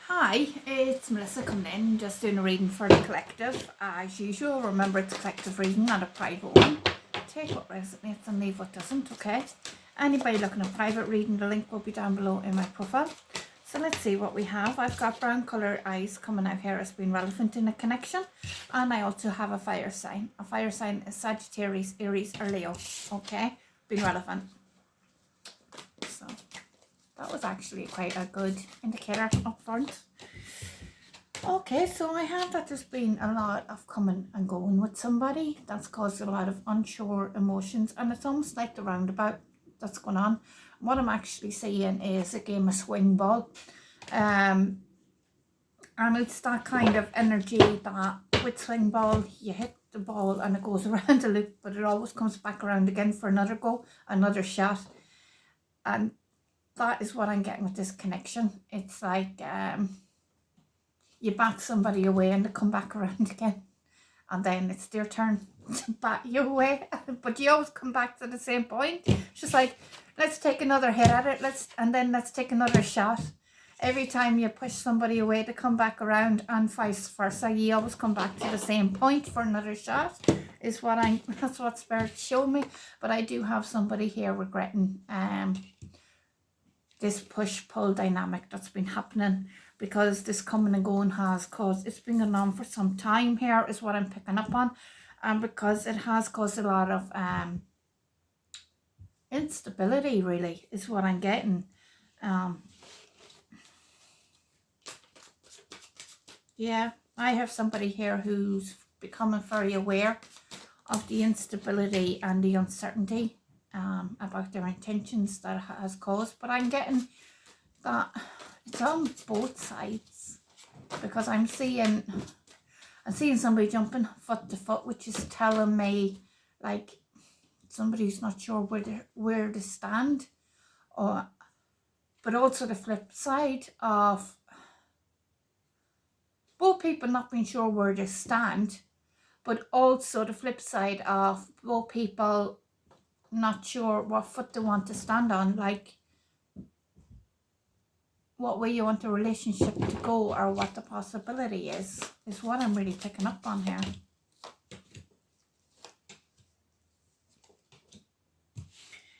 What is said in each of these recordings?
Hi, it's Melissa coming in, just doing a reading for the collective. As usual, remember it's a collective reading, not a private one. Take what resonates and leave what doesn't, okay? Anybody looking at private reading, the link will be down below in my profile. So let's see what we have. I've got brown colour eyes coming out here as being relevant in a connection. And I also have a fire sign. A fire sign is Sagittarius, Aries or Leo, okay? Being relevant. So that was actually quite a good indicator up front. Okay, so I have that there's been a lot of coming and going with somebody. That's caused a lot of unsure emotions, and it's almost like the roundabout that's going on. What I'm actually seeing is a game of swing ball. And it's that kind of energy that with swing ball, you hit the ball and it goes around a loop, but it always comes back around again for another go, another shot. And that is what I'm getting with this connection. It's like you bat somebody away and they come back around again, and then it's their turn to bat you away, but you always come back to the same point. It's just like, let's take another hit at it, let's take another shot. Every time you push somebody away, they come back around, and vice versa. You always come back to the same point for another shot, is what that's what Spirit showed me. But I do have somebody here regretting this push-pull dynamic that's been happening, because this coming and going has caused, it's been going on for some time here, is what I'm picking up on, and because it has caused a lot of instability, really, is what I'm getting. Yeah, I have somebody here who's becoming very aware of the instability and the uncertainty about their intentions that has caused. But I'm getting that it's on both sides, because I'm seeing somebody jumping foot to foot, which is telling me like somebody's not sure where to stand, but also the flip side of both people not being sure where to stand, but also the flip side of both people not sure what foot they want to stand on, like what way you want the relationship to go, or what the possibility is what I'm really picking up on here.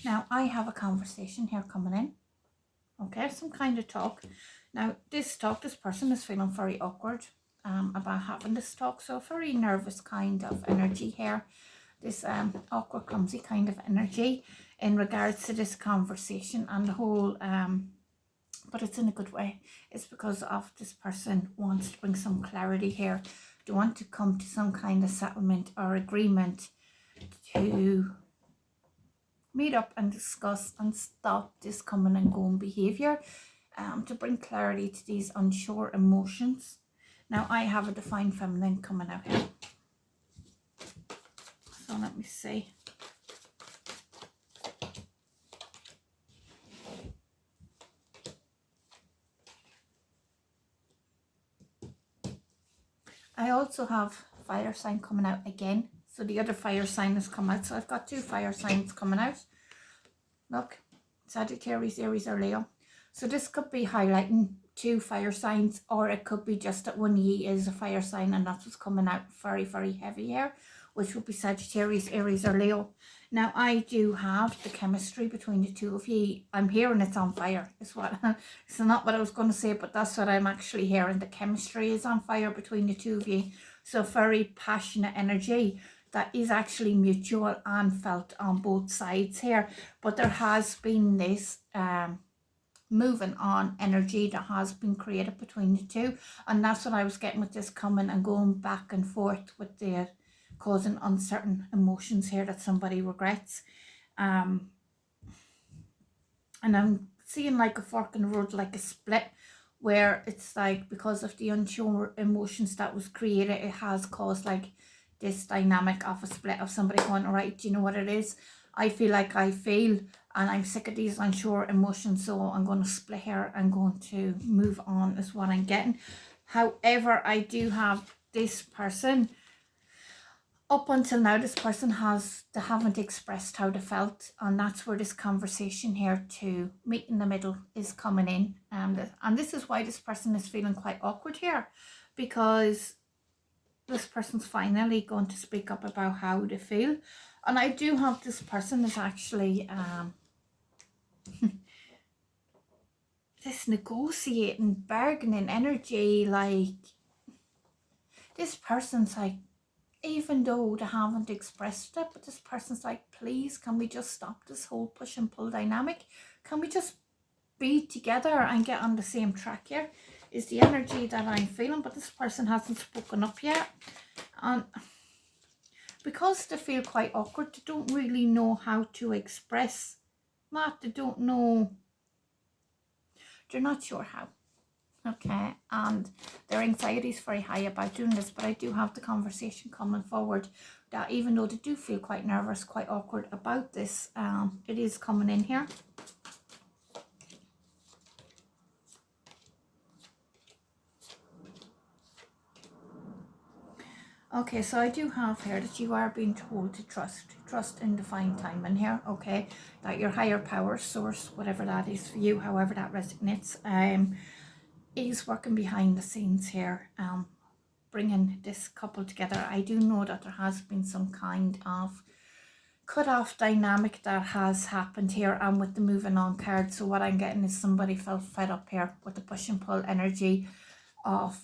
Now I have a conversation here coming in, okay, some kind of talk. Now this person is feeling very awkward about having this talk, so very nervous kind of energy here, this awkward, clumsy kind of energy in regards to this conversation and the whole but it's in a good way. It's because of this person wants to bring some clarity here. They want to come to some kind of settlement or agreement to meet up and discuss and stop this coming and going behavior, to bring clarity to these unsure emotions. Now I have a divine feminine coming out here, so let me see. I also have fire sign coming out again, so the other fire sign has come out, so I've got two fire signs coming out. Look, Sagittarius, Aries or Leo. So this could be highlighting two fire signs, or it could be just that one of you is a fire sign and that's what's coming out very, very heavy here, which would be Sagittarius, Aries or Leo. Now I do have the chemistry between the two of you. I'm hearing it's on fire. It's not what I was going to say, but that's what I'm actually hearing. The chemistry is on fire between the two of you. So very passionate energy that is actually mutual and felt on both sides here. But there has been this moving on energy that has been created between the two, and that's what I was getting with this coming and going back and forth with the causing uncertain emotions here that somebody regrets. And I'm seeing like a fork in the road, like a split, where it's like because of the unsure emotions that was created, it has caused like this dynamic of a split of somebody going, all right, do you know what it is? I feel like I feel, and I'm sick of these unsure emotions, so I'm going to split here. I'm going to move on, is what I'm getting. However, I do have this person. up until now, this person they haven't expressed how they felt, and that's where this conversation here to meet in the middle is coming in. And this is why this person is feeling quite awkward here, because this person's finally going to speak up about how they feel. And I do have this person is actually this negotiating, bargaining energy. Like, this person's like, even though they haven't expressed it, but this person's like, please, can we just stop this whole push and pull dynamic? Can we just be together and get on the same track here? Is the energy that I'm feeling. But this person hasn't spoken up yet, and because they feel quite awkward, they don't really know how to express that. They don't know, they're not sure how. Okay, and their anxiety is very high about doing this. But I do have the conversation coming forward that even though they do feel quite nervous, quite awkward about this, it is coming in here. Okay, so I do have here that you are being told to trust in divine timing here. Okay, that your higher power, source, whatever that is for you, however that resonates, is working behind the scenes here, bringing this couple together. I do know that there has been some kind of cut-off dynamic that has happened here, and with the moving on card. So what I'm getting is somebody felt fed up here with the push and pull energy of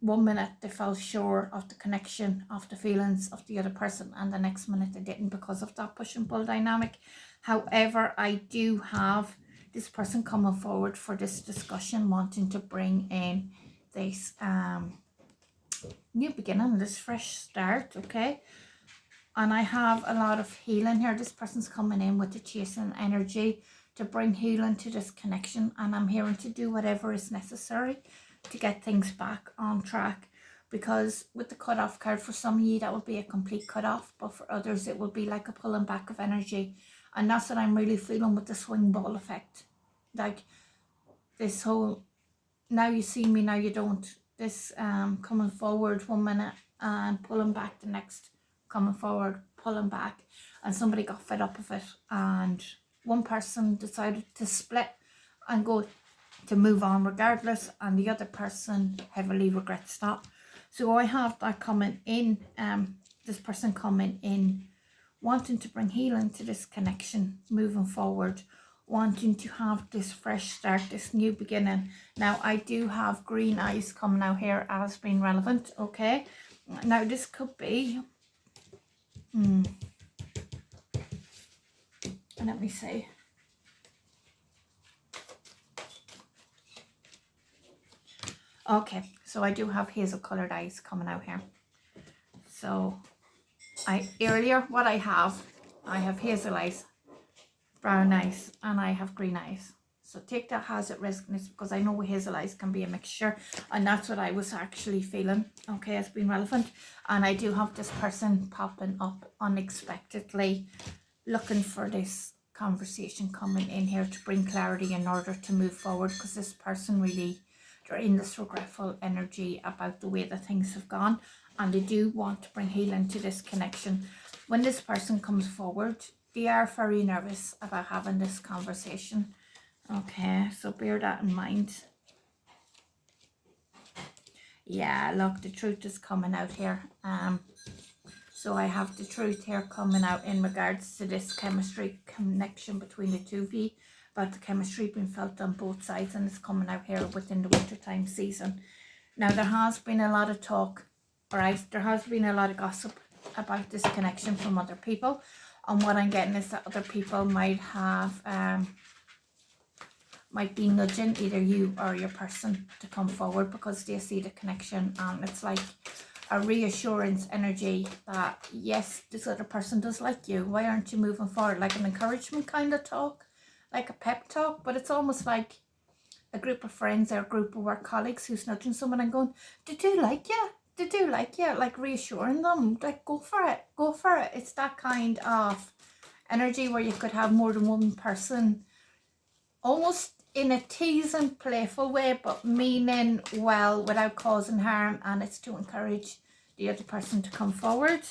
1 minute they felt sure of the connection, of the feelings of the other person, and the next minute they didn't because of that push and pull dynamic. However, I do have this person coming forward for this discussion, wanting to bring in this new beginning, this fresh start. Okay, and I have a lot of healing here. This person's coming in with the chasing energy to bring healing to this connection, and I'm hearing to do whatever is necessary to get things back on track. Because with the cut-off card, for some of you that would be a complete cut-off, but for others it will be like a pulling back of energy. And that's what I'm really feeling with the swing ball effect. Like this whole, now you see me, now you don't. This coming forward 1 minute and pulling back the next, coming forward, pulling back. And somebody got fed up of it, and one person decided to split and go to move on regardless, and the other person heavily regrets that. So I have that coming in, this person coming in wanting to bring healing to this connection, moving forward, wanting to have this fresh start, this new beginning. Now I do have green eyes coming out here as being relevant. Okay, now this could be let me see. Okay, so I do have hazel colored eyes coming out here. So what I have hazel eyes, brown eyes, and I have green eyes. So take that as it resonates, because I know hazel eyes can be a mixture, and that's what I was actually feeling. Okay, as being relevant. And I do have this person popping up unexpectedly, looking for this conversation coming in here to bring clarity in order to move forward, because this person really, they're in this regretful energy about the way that things have gone, and they do want to bring healing to this connection. When this person comes forward, they are very nervous about having this conversation. Okay, so bear that in mind. Yeah, look, the truth is coming out here. So I have the truth here coming out in regards to this chemistry connection between the two of you, about the chemistry being felt on both sides, and it's coming out here within the wintertime season. Now there has been a lot of talk, alright, there has been a lot of gossip about this connection from other people, and what I'm getting is that other people might have might be nudging either you or your person to come forward, because they see the connection, and it's like a reassurance energy that yes, this other person does like you, why aren't you moving forward, like an encouragement kind of talk, like a pep talk. But it's almost like a group of friends or a group of work colleagues who's nudging someone and going, they do like you, they do like you, like reassuring them, like go for it, go for it. It's that kind of energy where you could have more than one person, almost in a teasing, playful way, but meaning well without causing harm, and it's to encourage the other person to come forward.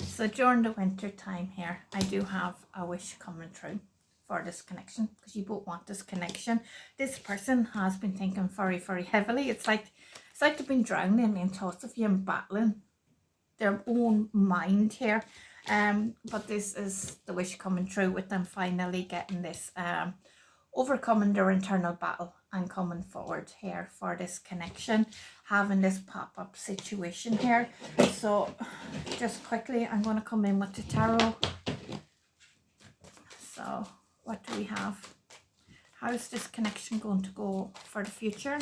So during the winter time here, I do have a wish coming true for this connection, because you both want this connection. This person has been thinking very, very heavily. It's like they've been drowning in thoughts of you and battling their own mind here. But this is the wish coming true, with them finally getting this, overcoming their internal battle and coming forward here for this connection, having this pop-up situation here. So just quickly, I'm going to come in with the tarot. So what do we have? How is this connection going to go for the future?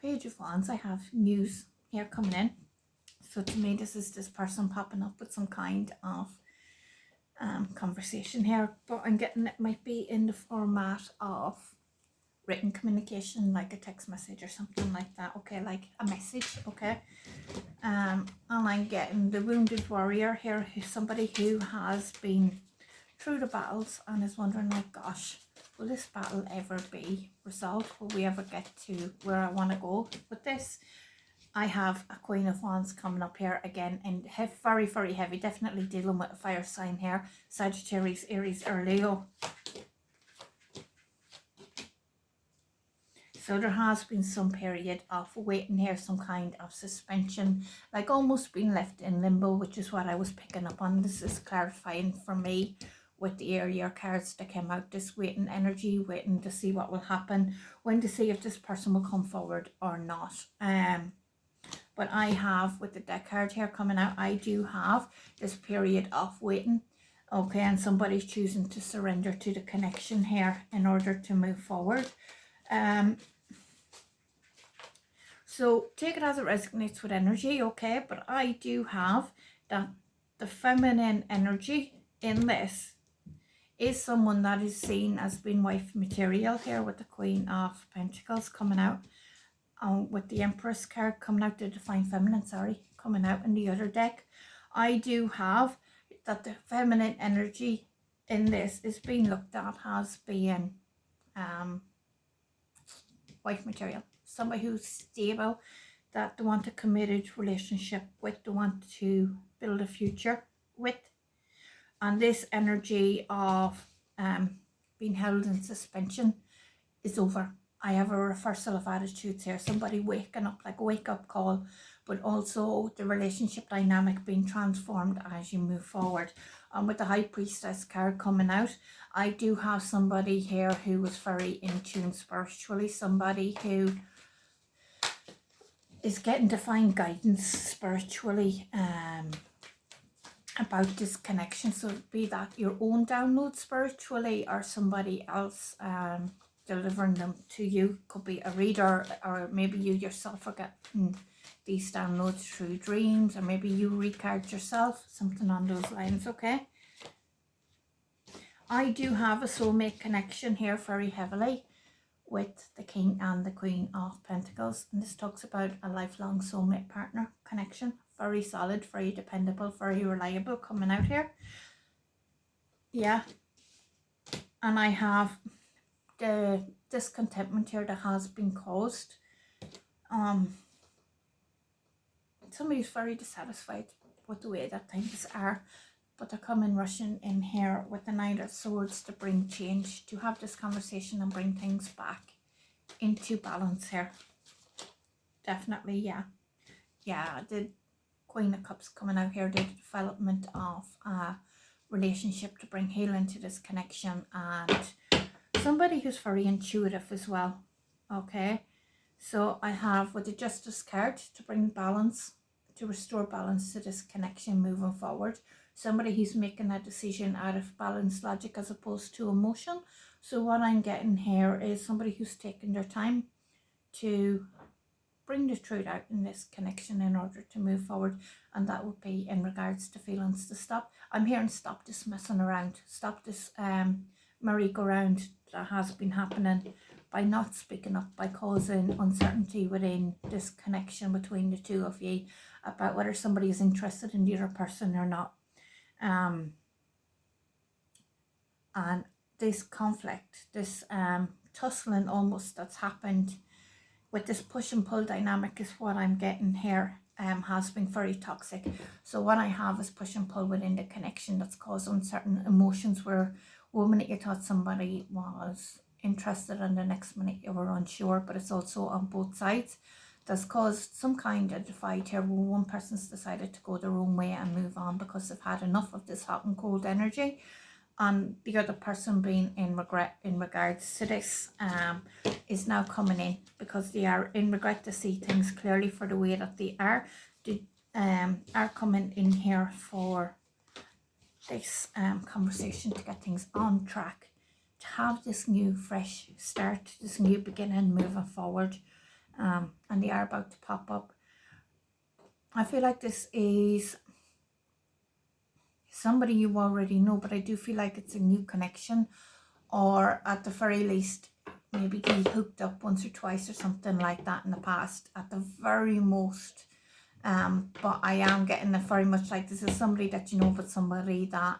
Page of Wands, I have news here coming in. So to me, this is this person popping up with some kind of conversation here, but I'm getting it might be in the format of written communication, like a text message or something like that. Okay, like a message. Okay. And I'm getting the wounded warrior here, who's somebody who has been through the battles and is wondering, like, gosh, will this battle ever be resolved? Will we ever get to where I want to go with this? I have a Queen of Wands coming up here again, and very, very heavy, definitely dealing with a fire sign here, Sagittarius, Aries or Leo. So there has been some period of waiting here, some kind of suspension, like almost being left in limbo, which is what I was picking up on. This is clarifying for me with the area cards that came out, this waiting energy, waiting to see what will happen, when to see if this person will come forward or not. But I have, with the deck card here coming out, I do have this period of waiting. Okay, and somebody's choosing to surrender to the connection here in order to move forward. So take it as it resonates with energy, okay? But I do have that the feminine energy in this is someone that is seen as being wife material here, with the Queen of Pentacles coming out. With the Empress card coming out, the Divine Feminine, sorry, coming out in the other deck. I do have that the feminine energy in this is being looked at as being wife material. Somebody who's stable, that they want a committed relationship with, they want to build a future with. And this energy of being held in suspension is over. I have a reversal of attitudes here. Somebody waking up, like a wake-up call, but also the relationship dynamic being transformed as you move forward. And with the High Priestess card coming out, I do have somebody here who was very in tune spiritually, somebody who is getting divine guidance spiritually about this connection. So be that your own download spiritually, or somebody else delivering them to you. Could be a reader, or maybe you yourself are getting these downloads through dreams, or maybe you recard yourself, something on those lines. Okay, I do have a soulmate connection here very heavily with the King and the Queen of Pentacles, and this talks about a lifelong soulmate partner connection. Very solid, very dependable, very reliable coming out here. Yeah, and I have the discontentment here that has been caused. Somebody's very dissatisfied with the way that things are, but they're coming rushing in here with the Knight of Swords to bring change, to have this conversation and bring things back into balance here. Definitely, yeah. Yeah, the Queen of Cups coming out here, the development of a relationship to bring healing to this connection, and somebody who's very intuitive as well. Okay, so I have with the Justice card to bring balance, to restore balance to this connection moving forward. Somebody who's making a decision out of balanced logic as opposed to emotion. So what I'm getting here is somebody who's taking their time to bring the truth out in this connection in order to move forward, and that would be in regards to feelings. To stop, I'm hearing stop this messing around, stop this merry-go-round that has been happening by not speaking up, by causing uncertainty within this connection between the two of you about whether somebody is interested in the other person or not. and this conflict, this tussling almost that's happened with this push and pull dynamic is what I'm getting here, has been very toxic. So what I have is push and pull within the connection that's caused uncertain emotions, where 1 minute you thought somebody was interested and the next minute you were unsure, but it's also on both sides. That's caused some kind of divide here, where one person's decided to go their own way and move on because they've had enough of this hot and cold energy, and the other person being in regret in regards to this, is now coming in because they are in regret to see things clearly for the way that they are. They are coming in here for this conversation to get things on track, to have this new fresh start, this new beginning moving forward, and they are about to pop up. I feel like this is somebody you already know, but I do feel like it's a new connection, or at the very least maybe they hooked up once or twice or something like that in the past at the very most. But I am getting it very much like this is somebody that you know, but somebody that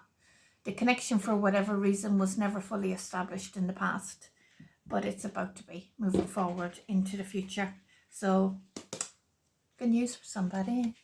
the connection for whatever reason was never fully established in the past, but it's about to be moving forward into the future. So good news for somebody.